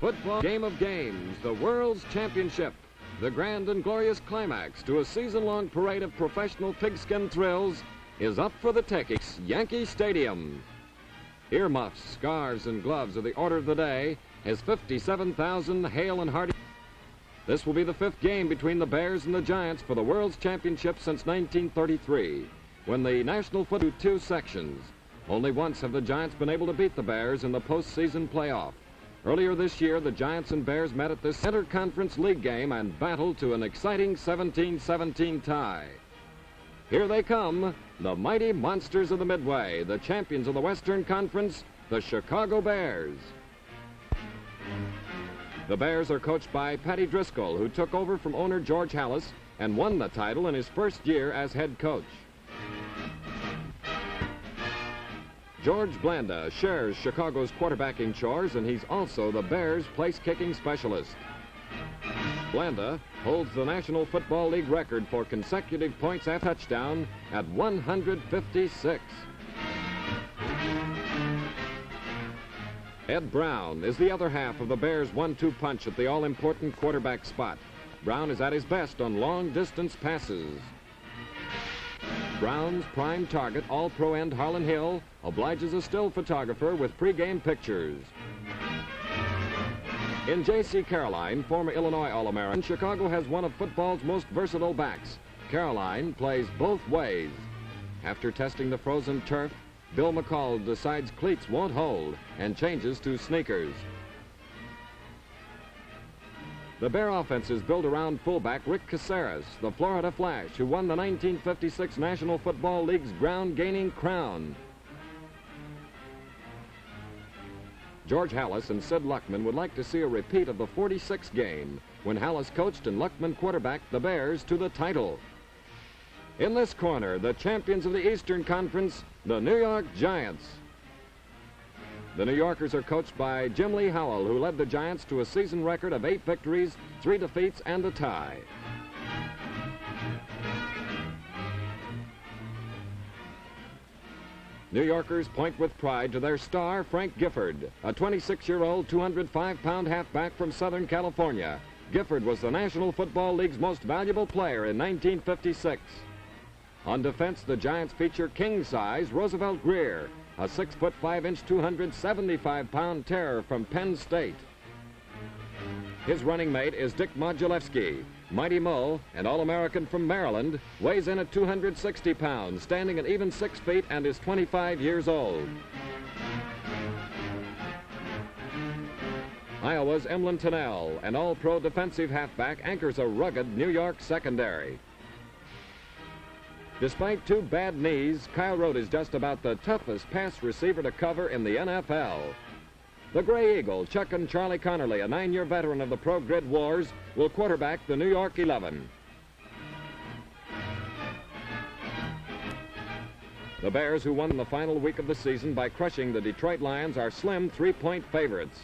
Football game of games, the World's Championship, the grand and glorious climax to a season-long parade of professional pigskin thrills, is up for the taking. Yankee Stadium. Earmuffs, scarves, and gloves are the order of the day as 57,000 hale and hearty. This will be the fifth game between the Bears and the Giants for the World's Championship since 1933, when the National Football two sections. Only once have the Giants been able to beat the Bears in the postseason playoff. Earlier this year, the Giants and Bears met at this Interconference League game and battled to an exciting 17-17 tie. Here they come, the mighty monsters of the Midway, the champions of the Western Conference, the Chicago Bears. The Bears are coached by Patty Driscoll, who took over from owner George Halas and won the title in his first year as head coach. George Blanda shares Chicago's quarterbacking chores, and he's also the Bears' place-kicking specialist. Blanda holds the National Football League record for consecutive points after touchdown at 156. Ed Brown is the other half of the Bears' 1-2 punch at the all-important quarterback spot. Brown is at his best on long-distance passes. Brown's prime target, all-pro end Harlan Hill, obliges a still photographer with pregame pictures. In J.C. Caroline, former Illinois All-American, Chicago has one of football's most versatile backs. Caroline plays both ways. After testing the frozen turf, Bill McCall decides cleats won't hold and changes to sneakers. The Bear offense is built around fullback Rick Caceres, the Florida Flash, who won the 1956 National Football League's ground-gaining crown. George Halas and Sid Luckman would like to see a repeat of the '46 game when Halas coached and Luckman quarterbacked the Bears to the title. In this corner, the champions of the Eastern Conference, the New York Giants. The New Yorkers are coached by Jim Lee Howell, who led the Giants to a season record of 8 victories, 3 defeats, and a tie. New Yorkers point with pride to their star, Frank Gifford, a 26-year-old, 205-pound halfback from Southern California. Gifford was the National Football League's most valuable player in 1956. On defense, the Giants feature king-size Roosevelt Greer, a 6'5", 275-pound terror from Penn State. His running mate is Dick Modulewski. Mighty Mo, an All-American from Maryland, weighs in at 260 pounds, standing at even 6 feet, and is 25 years old. Iowa's Emlyn Tennell, an all-pro defensive halfback, anchors a rugged New York secondary. Despite 2 bad knees, Kyle Rote is just about the toughest pass receiver to cover in the NFL. The Gray Eagle, Chuck and Charlie Connerly, a 9-year veteran of the Pro Grid Wars, will quarterback the New York 11. The Bears, who won the final week of the season by crushing the Detroit Lions, are slim 3-point favorites.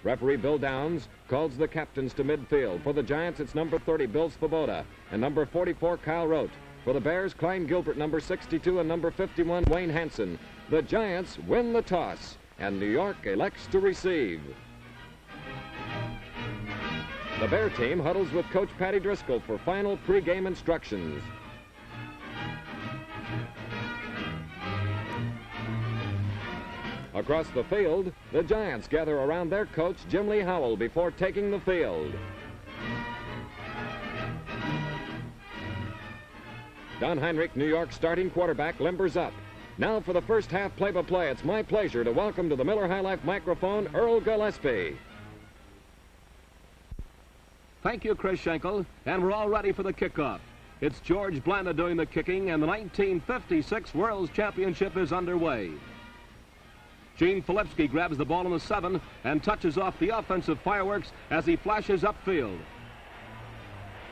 Referee Bill Downs calls the captains to midfield. For the Giants, it's number 30, Bill Svoboda, and number 44, Kyle Rote. For the Bears, Klein Gilbert, number 62, and number 51, Wayne Hansen. The Giants win the toss, and New York elects to receive. The Bear team huddles with Coach Patty Driscoll for final pregame instructions. Across the field, the Giants gather around their coach, Jim Lee Howell, before taking the field. Don Heinrich, New York starting quarterback, limbers up. Now for the first half play-by-play, it's my pleasure to welcome to the Miller High Life microphone, Earl Gillespie. Thank you, Chris Schenkel, and we're all ready for the kickoff. It's George Blanda doing the kicking, and the 1956 World's Championship is underway. Gene Filipski grabs the ball in the 7 and touches off the offensive fireworks as he flashes upfield.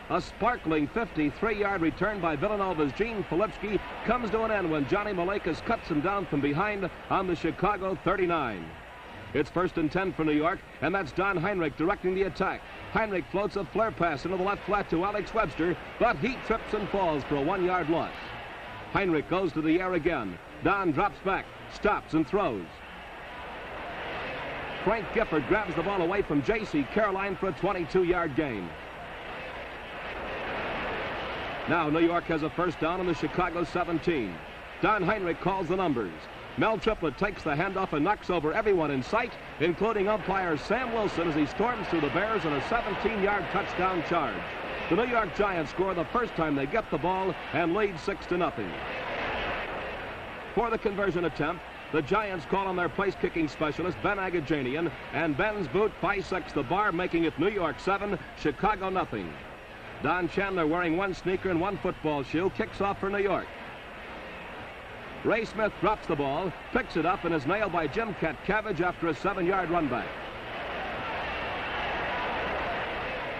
A sparkling 53-yard return by Villanova's Gene Filipski comes to an end when Johnny Malakas cuts him down from behind on the Chicago 39. It's 1st and 10 for New York, and that's Don Heinrich directing the attack. Heinrich floats a flare pass into the left flat to Alex Webster, but he trips and falls for a 1-yard loss. Heinrich goes to the air again. Don drops back, stops, and throws. Frank Gifford grabs the ball away from J.C. Caroline for a 22-yard gain. Now New York has a first down on the Chicago 17. Don Heinrich calls the numbers. Mel Triplett takes the handoff and knocks over everyone in sight, including umpire Sam Wilson as he storms through the Bears on a 17-yard touchdown charge. The New York Giants score the first time they get the ball and lead 6-0. For the conversion attempt, the Giants call on their place-kicking specialist, Ben Agajanian, and Ben's boot bisects the bar, making it New York 7, Chicago nothing. Don Chandler, wearing one sneaker and one football shoe, kicks off for New York. Ray Smith drops the ball, picks it up, and is nailed by Jim Katcavage after a 7-yard run back.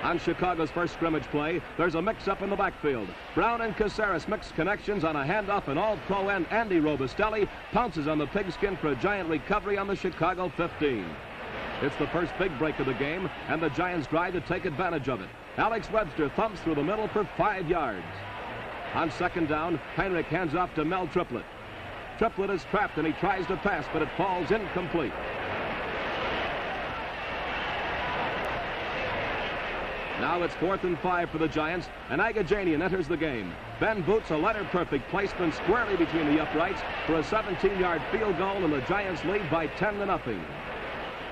On Chicago's first scrimmage play, there's a mix-up in the backfield. Brown and Caceres mix connections on a handoff, and all-pro end Andy Robustelli pounces on the pigskin for a giant recovery on the Chicago 15. It's the first big break of the game, and the Giants drive to take advantage of it. Alex Webster thumps through the middle for 5 yards. On second down, Heinrich hands off to Mel Triplett. Triplett is trapped, and he tries to pass, but it falls incomplete. Now it's 4th and 5 for the Giants, and Agajanian enters the game. Ben boots a letter-perfect placement squarely between the uprights for a 17-yard field goal, and the Giants lead by 10-0.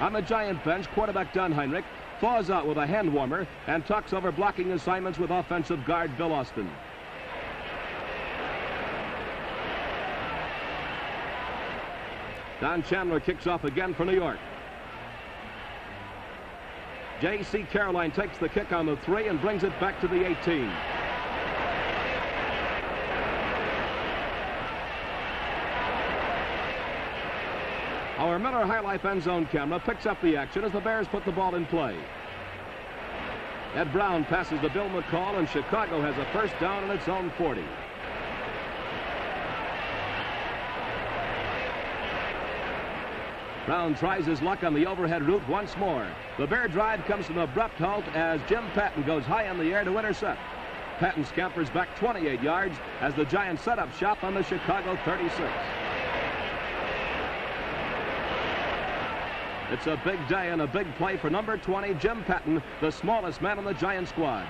On the Giant bench, quarterback Don Heinrich thaws out with a hand warmer and talks over blocking assignments with offensive guard Bill Austin. Don Chandler kicks off again for New York. J.C. Caroline takes the kick on the 3 and brings it back to the 18. Our Miller High Life end zone camera picks up the action as the Bears put the ball in play. Ed Brown passes to Bill McCall, and Chicago has a first down on its own 40. Brown tries his luck on the overhead route once more. The Bear drive comes to an abrupt halt as Jim Patton goes high in the air to intercept. Patton scampers back 28 yards as the Giants set up shop on the Chicago 36. It's a big day and a big play for number 20, Jim Patton, the smallest man on the Giant squad.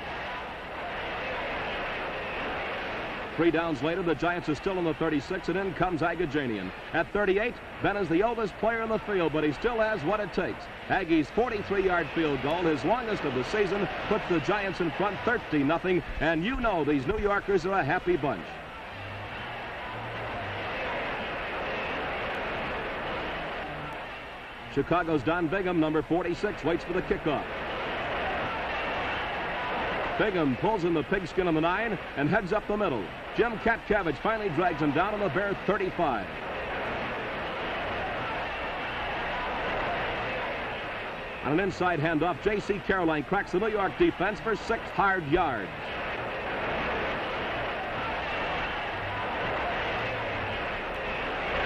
3 downs later, the Giants are still in the 36, and in comes Agajanian. At 38, Ben is the oldest player in the field, but he still has what it takes. Aggie's 43-yard field goal, his longest of the season, puts the Giants in front 13-0, and you know these New Yorkers are a happy bunch. Chicago's Don Bingham, number 46, waits for the kickoff. Bingham pulls in the pigskin on the 9 and heads up the middle. Jim Katcavage finally drags him down on the Bear 35. On an inside handoff, J.C. Caroline cracks the New York defense for 6 hard yards.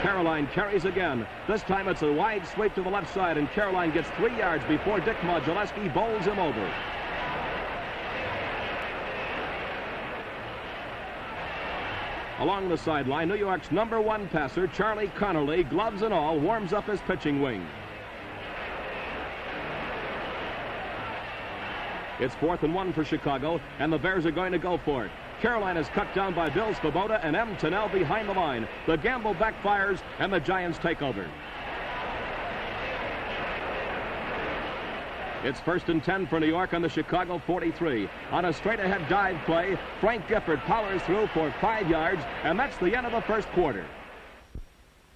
Caroline carries again. This time it's a wide sweep to the left side, and Caroline gets 3 yards before Dick Modulewski bowls him over. Along the sideline, New York's number 1 passer, Charlie Connerly, gloves and all, warms up his pitching wing. It's 4th and 1 for Chicago, and the Bears are going to go for it. Caroline is cut down by Bill Svoboda and M. Tunnell behind the line. The gamble backfires, and the Giants take over. It's 1st and 10 for New York on the Chicago 43. On a straight-ahead dive play, Frank Gifford powers through for 5 yards, and that's the end of the first quarter.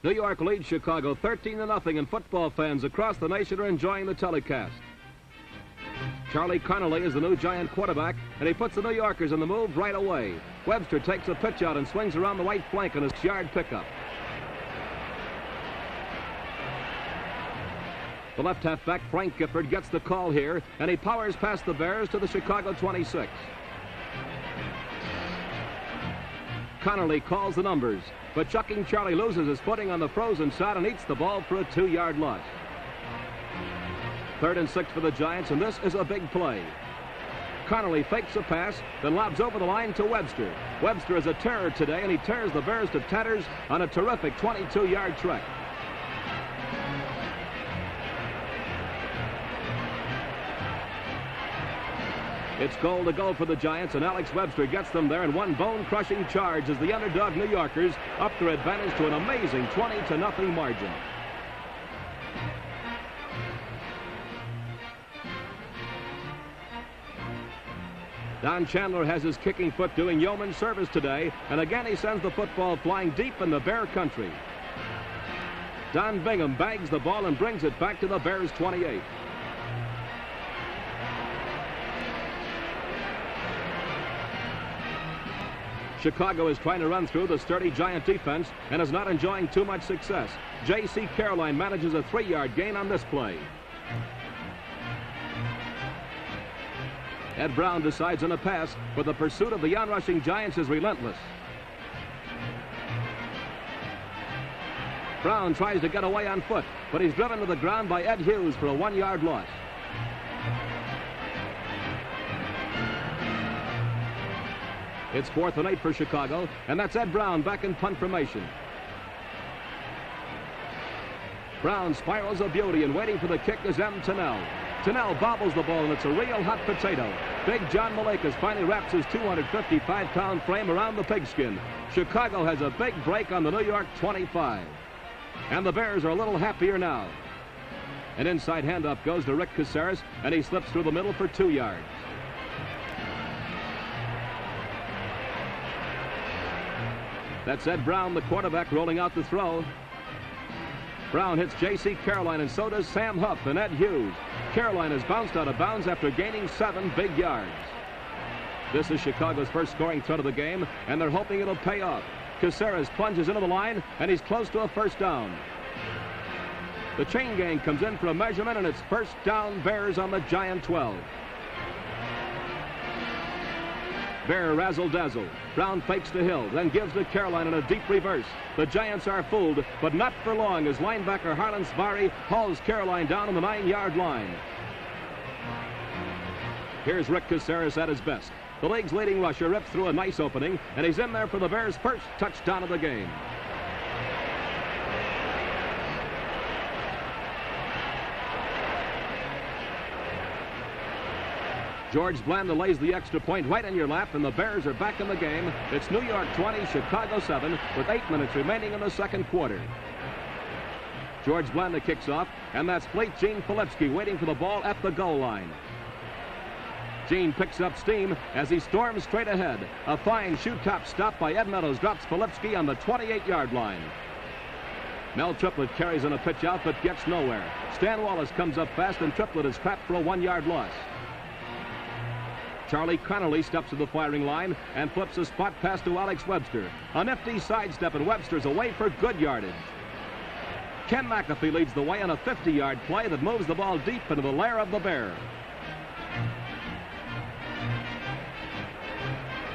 New York leads Chicago 13-0, and football fans across the nation are enjoying the telecast. Charlie Connerly is the new Giant quarterback, and he puts the New Yorkers in the move right away. Webster takes a pitch out and swings around the right flank on his yard pickup. The left halfback, Frank Gifford, gets the call here, and he powers past the Bears to the Chicago 26. Connerly calls the numbers, but Chucking Charlie loses his footing on the frozen sod and eats the ball for a 2-yard loss. 3rd and 6 for the Giants, and this is a big play. Connerly fakes a pass, then lobs over the line to Webster. Webster is a terror today, and he tears the Bears to tatters on a terrific 22-yard trek. It's goal to go for the Giants, and Alex Webster gets them there in one bone-crushing charge as the underdog New Yorkers up their advantage to an amazing 20-0 margin. Don Chandler has his kicking foot doing yeoman service today, and again he sends the football flying deep in the Bear country. Don Bingham bags the ball and brings it back to the Bears' 28. Chicago is trying to run through the sturdy Giant defense and is not enjoying too much success. J.C. Caroline manages a 3-yard gain on this play. Ed Brown decides on a pass, but the pursuit of the onrushing Giants is relentless. Brown tries to get away on foot, but he's driven to the ground by Ed Hughes for a 1-yard loss. It's 4th and 8 for Chicago, and that's Ed Brown back in punt formation. Brown spirals a beauty, and waiting for the kick is M. Tunnell. Tunnell bobbles the ball, and it's a real hot potato. Big John Malakas finally wraps his 255-pound frame around the pigskin. Chicago has a big break on the New York 25. And the Bears are a little happier now. An inside handoff goes to Rick Caceres, and he slips through the middle for 2 yards. That's Ed Brown, the quarterback, rolling out the throw. Brown hits J.C. Caroline, and so does Sam Huff and Ed Hughes. Caroline has bounced out of bounds after gaining 7 big yards. This is Chicago's first scoring threat of the game, and they're hoping it'll pay off. Caceres plunges into the line, and he's close to a first down. The chain gang comes in for a measurement, and it's first down Bears on the Giant 12. Bear razzle-dazzle. Brown fakes to Hill, then gives to Caroline in a deep reverse. The Giants are fooled, but not for long as linebacker Harlan Svari hauls Caroline down on the 9-yard line. Here's Rick Caceres at his best. The league's leading rusher rips through a nice opening, and he's in there for the Bears' first touchdown of the game. George Blanda lays the extra point right in your lap, and the Bears are back in the game. It's New York 20, Chicago 7, with 8 minutes remaining in the second quarter. George Blanda kicks off, and that's Fleet Gene Filipski waiting for the ball at the goal line. Gene picks up steam as he storms straight ahead. A fine shoot-top stop by Ed Meadows drops Filipski on the 28-yard line. Mel Triplett carries on a pitch out, but gets nowhere. Stan Wallace comes up fast, and Triplett is trapped for a 1-yard loss. Charlie Connolly steps to the firing line and flips a spot pass to Alex Webster. A nifty sidestep, and Webster's away for good yardage. Ken McAfee leads the way on a 50-yard play that moves the ball deep into the lair of the Bear.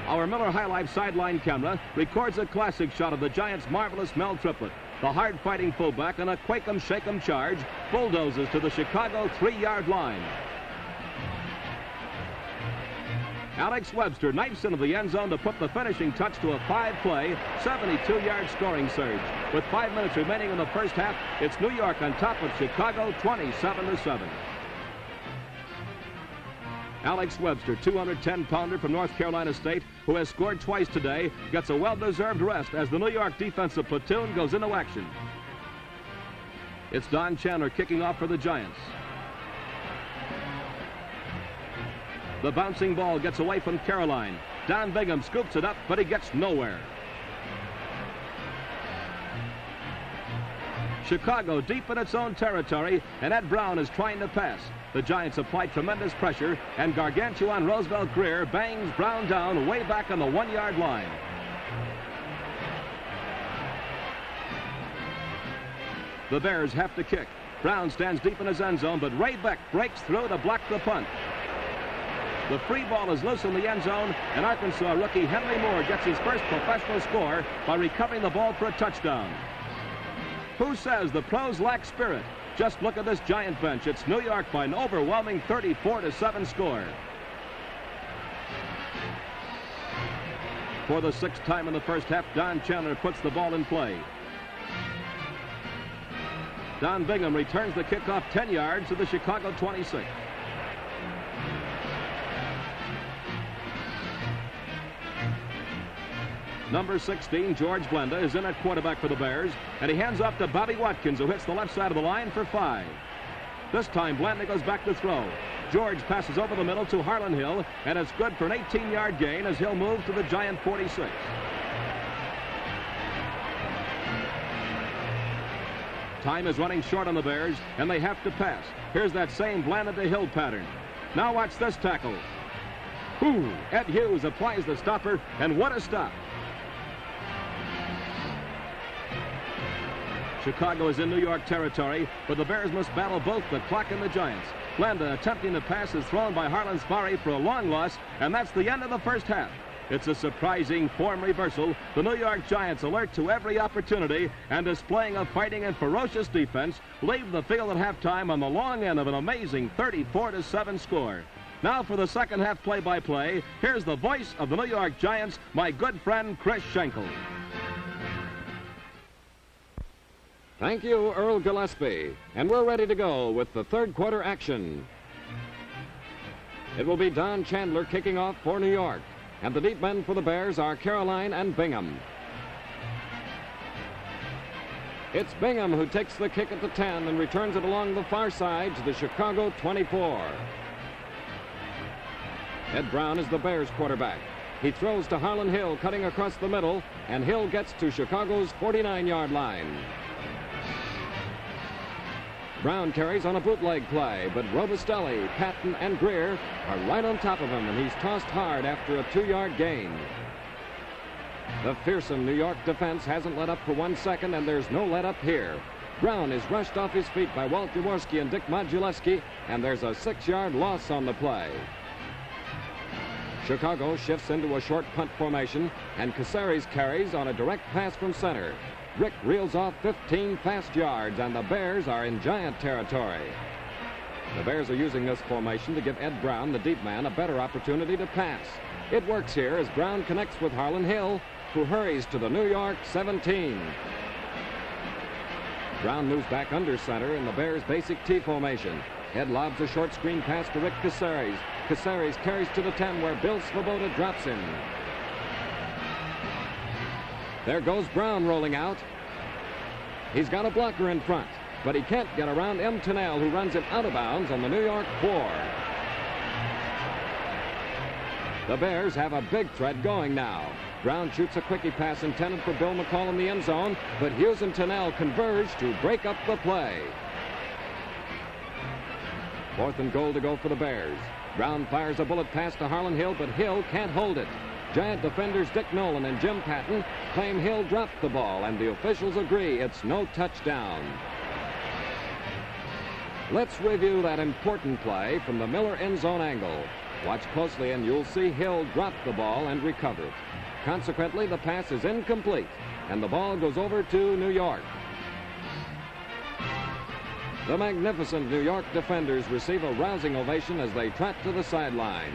Our Miller High Life sideline camera records a classic shot of the Giants' marvelous Mel Triplett. The hard-fighting fullback on a quake-em-shake-em charge bulldozes to the Chicago 3-yard line. Alex Webster knifes into the end zone to put the finishing touch to a 5-play, 72-yard scoring surge. With 5 minutes remaining in the first half, it's New York on top of Chicago 27-7. Alex Webster, 210-pounder from North Carolina State, who has scored twice today, gets a well-deserved rest as the New York defensive platoon goes into action. It's Don Chandler kicking off for the Giants. The bouncing ball gets away from Caroline. Don Bingham scoops it up, but he gets nowhere. Chicago deep in its own territory, and Ed Brown is trying to pass. The Giants apply tremendous pressure, and gargantuan Roosevelt Greer bangs Brown down way back on the 1-yard line. The Bears have to kick. Brown stands deep in his end zone, but Ray Beck breaks through to block the punt. The free ball is loose in the end zone, and Arkansas rookie Henry Moore gets his first professional score by recovering the ball for a touchdown. Who says the pros lack spirit? Just look at this Giant bench. It's New York by an overwhelming 34-7 score. For the 6th time in the first half, Don Chandler puts the ball in play. Don Bingham returns the kickoff 10 yards to the Chicago 26. Number 16, George Blenda, is in at quarterback for the Bears, and he hands off to Bobby Watkins, who hits the left side of the line for 5. This time, Blenda goes back to throw. George passes over the middle to Harlan Hill, and it's good for an 18-yard gain as Hill moves to the Giant 46. Time is running short on the Bears, and they have to pass. Here's that same Blenda to Hill pattern. Now watch this tackle. Ed Hughes applies the stopper, and what a stop. Chicago is in New York territory, but the Bears must battle both the clock and the Giants. Blenda attempting to pass is thrown by Harlan Sparry for a long loss, and that's the end of the first half. It's a surprising form reversal. The New York Giants, alert to every opportunity and displaying a fighting and ferocious defense, leave the field at halftime on the long end of an amazing 34-7 score. Now for the second half play-by-play, here's the voice of the New York Giants, my good friend Chris Schenkel. Thank you, Earl Gillespie. And we're ready to go with the third quarter action. It will be Don Chandler kicking off for New York. And the deep men for the Bears are Caroline and Bingham. It's Bingham who takes the kick at the 10 and returns it along the far side to the Chicago 24. Ed Brown is the Bears quarterback. He throws to Harlan Hill, cutting across the middle, and Hill gets to Chicago's 49-yard line. Brown carries on a bootleg play, but Robustelli, Patton, and Greer are right on top of him, and he's tossed hard after a 2-yard gain. The fearsome New York defense hasn't let up for 1 second, and there's no let up here. Brown is rushed off his feet by Walt Jaworski and Dick Modulewski, and there's a 6-yard loss on the play. Chicago shifts into a short punt formation, and Caceres carries on a direct pass from center. Rick reels off 15 fast yards, and the Bears are in Giant territory. The Bears are using this formation to give Ed Brown, the deep man, a better opportunity to pass. It works here as Brown connects with Harlan Hill, who hurries to the New York 17. Brown moves back under center in the Bears' basic T formation. Ed lobs a short screen pass to Rick Caceres. Caceres carries to the 10 where Bill Svoboda drops him. There goes Brown rolling out. He's got a blocker in front, but he can't get around M. Tunnell, who runs him out of bounds on the New York 4. The Bears have a big threat going now. Brown shoots a quickie pass intended for Bill McCall in the end zone, but Hughes and Tunnell converge to break up the play. 4th and goal to go for the Bears. Brown fires a bullet pass to Harlan Hill, but Hill can't hold it. Giant defenders Dick Nolan and Jim Patton claim Hill dropped the ball, and the officials agree it's no touchdown. Let's review that important play from the Miller end zone angle. Watch closely and you'll see Hill drop the ball and recover it. Consequently, the pass is incomplete, and the ball goes over to New York. The magnificent New York defenders receive a rousing ovation as they trot to the sideline.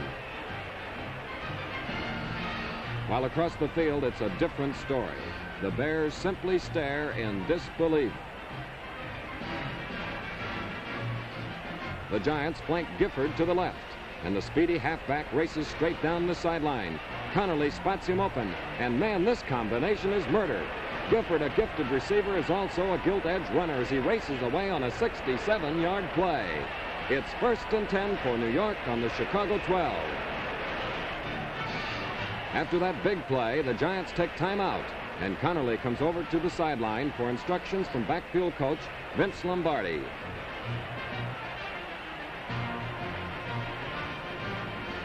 While across the field, it's a different story. The Bears simply stare in disbelief. The Giants flank Gifford to the left, and the speedy halfback races straight down the sideline. Connerly spots him open, and man, this combination is murder. Gifford, a gifted receiver, is also a gilt-edged runner as he races away on a 67-yard play. It's 1st and 10 for New York on the Chicago 12. After that big play, the Giants take time out, and Connerly comes over to the sideline for instructions from backfield coach Vince Lombardi.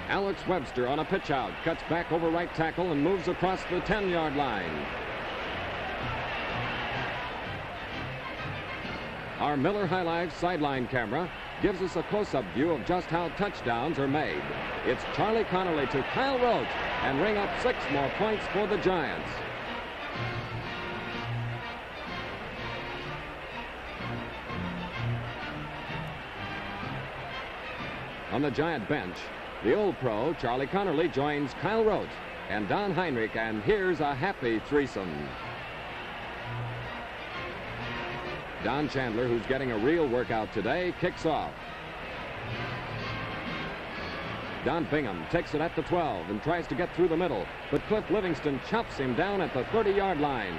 Alex Webster on a pitch out, cuts back over right tackle and moves across the 10-yard line. Our Miller High Life sideline camera gives us a close-up view of just how touchdowns are made. It's Charlie Connerly to Kyle Rote, and ring up 6 more points for the Giants. On the Giant bench, the old pro, Charlie Connerly, joins Kyle Rote and Don Heinrich, and here's a happy threesome. Don Chandler, who's getting a real workout today, kicks off. Don Bingham takes it at the 12 and tries to get through the middle, but Cliff Livingston chops him down at the 30-yard line.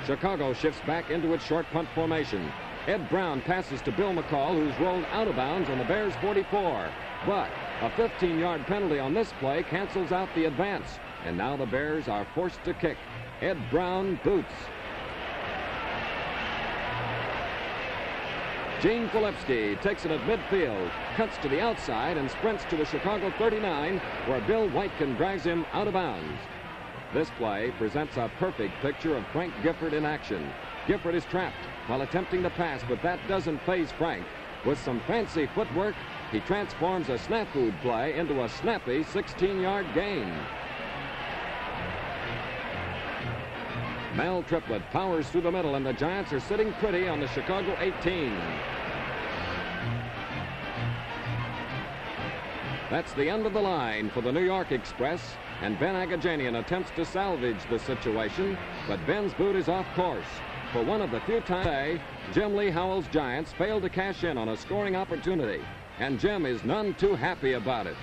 Chicago shifts back into its short punt formation. Ed Brown passes to Bill McCall, who's rolled out of bounds on the Bears' 44. But a 15-yard penalty on this play cancels out the advance, and now the Bears are forced to kick. Ed Brown boots. Gene Filipski takes it at midfield, cuts to the outside, and sprints to the Chicago 39, where Bill Whitekin drags him out of bounds. This play presents a perfect picture of Frank Gifford in action. Gifford is trapped while attempting to pass, but that doesn't faze Frank. With some fancy footwork, he transforms a snafu play into a snappy 16-yard gain. Mel Triplett powers through the middle, and the Giants are sitting pretty on the Chicago 18. That's the end of the line for the New York Express, and Ben Agajanian attempts to salvage the situation, but Ben's boot is off course. For one of the few times today, Jim Lee Howell's Giants failed to cash in on a scoring opportunity, and Jim is none too happy about it.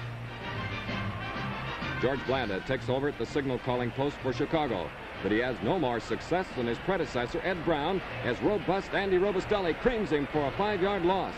George Blanda takes over at the signal calling post for Chicago, but he has no more success than his predecessor, Ed Brown, as robust Andy Robustelli creams him for a 5-yard loss.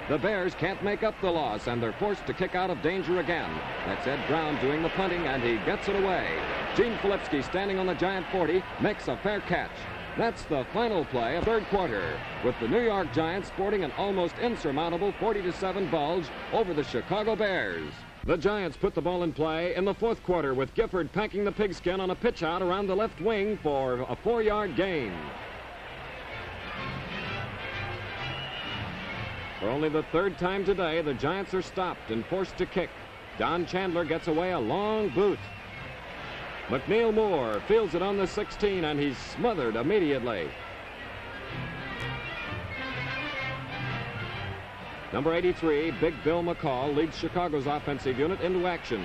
The Bears can't make up the loss, and they're forced to kick out of danger again. That's Ed Brown doing the punting, and he gets it away. Gene Filipski, standing on the Giant 40, makes a fair catch. That's the final play of third quarter, with the New York Giants sporting an almost insurmountable 40-7 bulge over the Chicago Bears. The Giants put the ball in play in the fourth quarter, with Gifford packing the pigskin on a pitch out around the left wing for a 4-yard gain. For only the third time today, the Giants are stopped and forced to kick. Don Chandler gets away a long boot. McNeil Moore fields it on the 16, and he's smothered immediately. Number 83, Big Bill McCall, leads Chicago's offensive unit into action.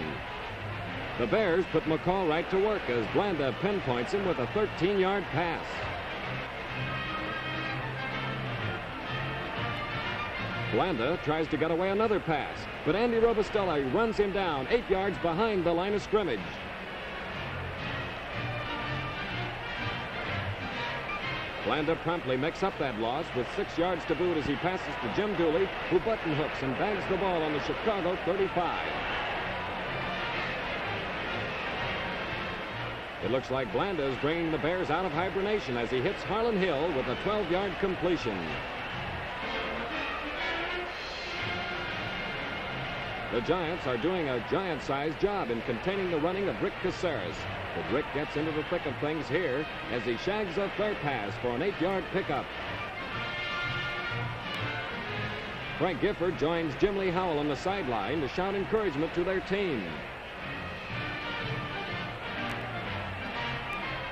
The Bears put McCall right to work as Blanda pinpoints him with a 13-yard pass. Blanda tries to get away another pass, but Andy Robustelli runs him down 8 yards behind the line of scrimmage. Blanda promptly makes up that loss with 6 yards to boot as he passes to Jim Dooley, who button hooks and bags the ball on the Chicago 35. It looks like Blanda is bringing the Bears out of hibernation as he hits Harlan Hill with a 12-yard completion. The Giants are doing a giant-sized job in containing the running of Rick Caceres. But Rick gets into the thick of things here as he shags a fair pass for an 8-yard pickup. Frank Gifford joins Jim Lee Howell on the sideline to shout encouragement to their team.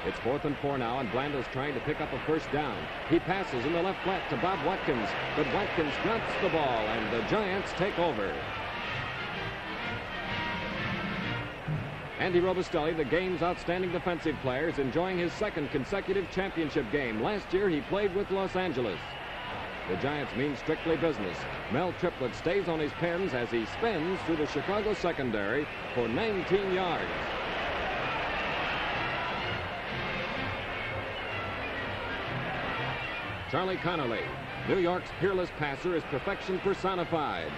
It's 4th and 4 now, and Blanda's trying to pick up a first down. He passes in the left flat to Bob Watkins, but Watkins drops the ball, and the Giants take over. Andy Robustelli, the game's outstanding defensive player, is enjoying his second consecutive championship game. Last year, he played with Los Angeles. The Giants mean strictly business. Mel Triplett stays on his pins as he spins through the Chicago secondary for 19 yards. Charlie Connolly, New York's peerless passer, is perfection personified.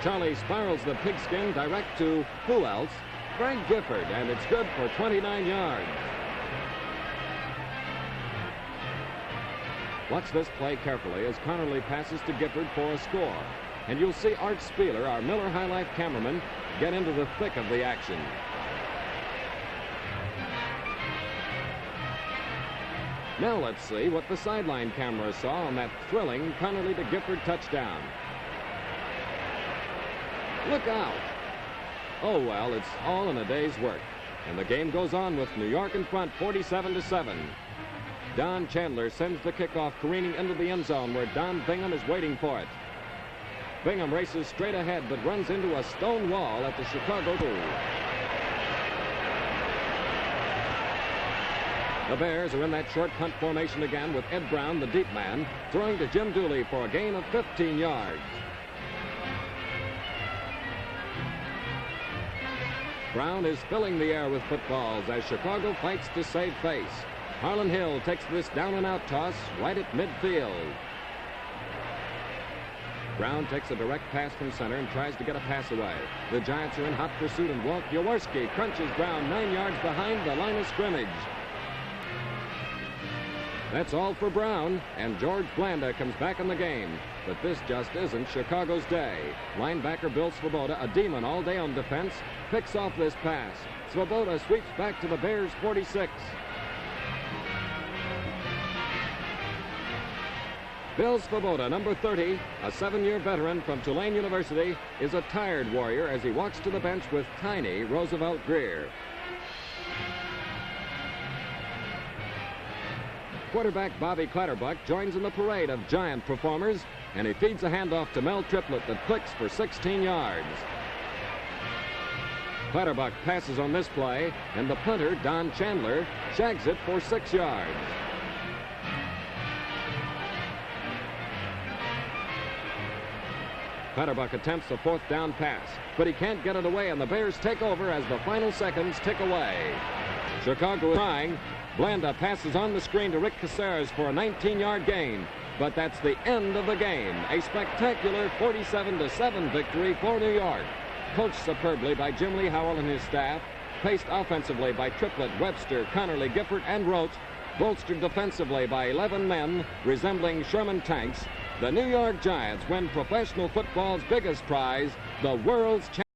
Charlie spirals the pigskin direct to who else? Frank Gifford, and it's good for 29 yards. Watch this play carefully as Connolly passes to Gifford for a score. And you'll see Art Spieler, our Miller High Life cameraman, get into the thick of the action. Now let's see what the sideline camera saw on that thrilling Connolly to Gifford touchdown. Look out! Oh, well, it's all in a day's work. And the game goes on with New York in front, 47-7. Don Chandler sends the kickoff careening into the end zone where Don Bingham is waiting for it. Bingham races straight ahead but runs into a stone wall at the Chicago goal. The Bears are in that short punt formation again with Ed Brown, the deep man, throwing to Jim Dooley for a gain of 15 yards. Brown is filling the air with footballs as Chicago fights to save face. Harlan Hill takes this down and out toss right at midfield. Brown takes a direct pass from center and tries to get a pass away. The Giants are in hot pursuit, and Walt Jaworski crunches Brown 9 yards behind the line of scrimmage. That's all for Brown, and George Blanda comes back in the game. But this just isn't Chicago's day. Linebacker Bill Svoboda, a demon all day on defense, picks off this pass. Svoboda sweeps back to the Bears' 46. Bill Svoboda, number 30, a 7-year veteran from Tulane University, is a tired warrior as he walks to the bench with tiny Roosevelt Greer. Quarterback Bobby Clatterbuck joins in the parade of Giant performers, and he feeds a handoff to Mel Triplett that clicks for 16 yards. Clatterbuck passes on this play, and the punter, Don Chandler, shags it for 6 yards. Clatterbuck attempts a 4th down pass, but he can't get it away, and the Bears take over as the final seconds tick away. Chicago is trying. Blanda passes on the screen to Rick Caceres for a 19-yard gain, but that's the end of the game. A spectacular 47-7 victory for New York. Coached superbly by Jim Lee Howell and his staff, paced offensively by Triplett, Webster, Connerly, Gifford, and Rote, bolstered defensively by 11 men resembling Sherman tanks, the New York Giants win professional football's biggest prize, the world's championship.